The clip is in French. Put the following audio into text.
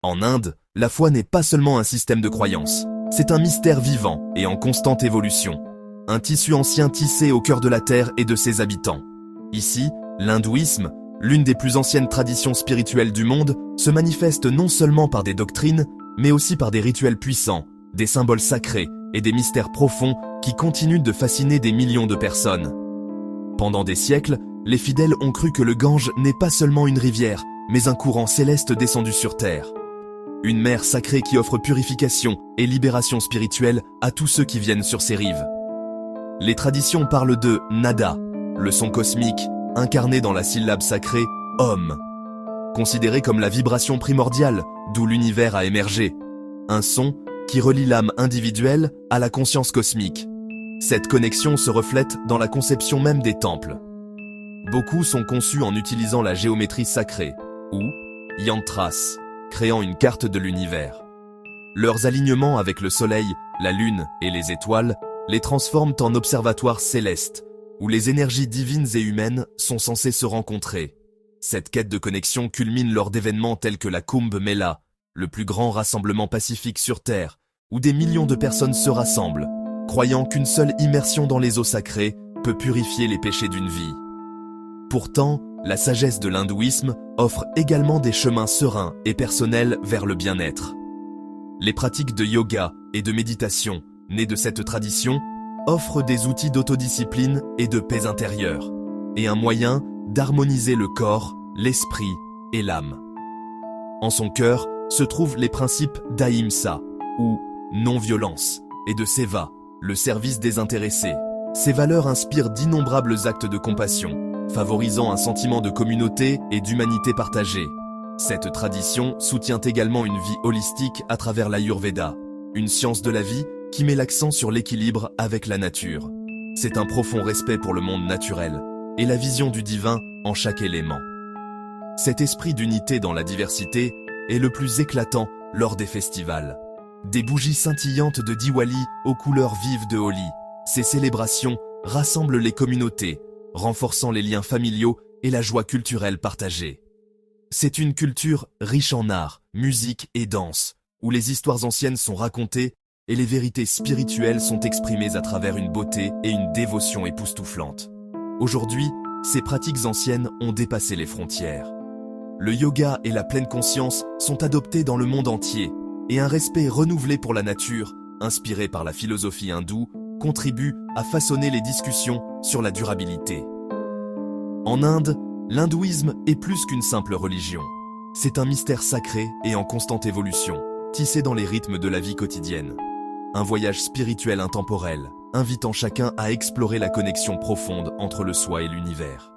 En Inde, la foi n'est pas seulement un système de croyance, c'est un mystère vivant et en constante évolution. Un tissu ancien tissé au cœur de la terre et de ses habitants. Ici, l'hindouisme, l'une des plus anciennes traditions spirituelles du monde, se manifeste non seulement par des doctrines, mais aussi par des rituels puissants, des symboles sacrés et des mystères profonds qui continuent de fasciner des millions de personnes. Pendant des siècles, les fidèles ont cru que le Gange n'est pas seulement une rivière, mais un courant céleste descendu sur terre. Une mer sacrée qui offre purification et libération spirituelle à tous ceux qui viennent sur ses rives. Les traditions parlent de Nada, le son cosmique, incarné dans la syllabe sacrée Om. Considéré comme la vibration primordiale, d'où l'univers a émergé. Un son qui relie l'âme individuelle à la conscience cosmique. Cette connexion se reflète dans la conception même des temples. Beaucoup sont conçus en utilisant la géométrie sacrée, ou yantras, créant une carte de l'univers. Leurs alignements avec le soleil, la lune et les étoiles les transforment en observatoires célestes, où les énergies divines et humaines sont censées se rencontrer. Cette quête de connexion culmine lors d'événements tels que la Kumbh Mela, le plus grand rassemblement pacifique sur Terre, où des millions de personnes se rassemblent, croyant qu'une seule immersion dans les eaux sacrées peut purifier les péchés d'une vie. Pourtant, la sagesse de l'hindouisme offre également des chemins sereins et personnels vers le bien-être. Les pratiques de yoga et de méditation, nées de cette tradition, offrent des outils d'autodiscipline et de paix intérieure, et un moyen d'harmoniser le corps, l'esprit et l'âme. En son cœur se trouvent les principes d'Ahimsa, ou non-violence, et de Seva, le service désintéressé. Ces valeurs inspirent d'innombrables actes de compassion, favorisant un sentiment de communauté et d'humanité partagée. Cette tradition soutient également une vie holistique à travers l'Ayurveda, une science de la vie qui met l'accent sur l'équilibre avec la nature. C'est un profond respect pour le monde naturel et la vision du divin en chaque élément. Cet esprit d'unité dans la diversité est le plus éclatant lors des festivals. Des bougies scintillantes de Diwali aux couleurs vives de Holi, ces célébrations rassemblent les communautés, renforçant les liens familiaux et la joie culturelle partagée. C'est une culture riche en art, musique et danse, où les histoires anciennes sont racontées et les vérités spirituelles sont exprimées à travers une beauté et une dévotion époustouflantes. Aujourd'hui, ces pratiques anciennes ont dépassé les frontières. Le yoga et la pleine conscience sont adoptés dans le monde entier, et un respect renouvelé pour la nature, inspiré par la philosophie hindoue, contribue à façonner les discussions sur la durabilité. En Inde, l'hindouisme est plus qu'une simple religion. C'est un mystère sacré et en constante évolution, tissé dans les rythmes de la vie quotidienne. Un voyage spirituel intemporel, invitant chacun à explorer la connexion profonde entre le soi et l'univers.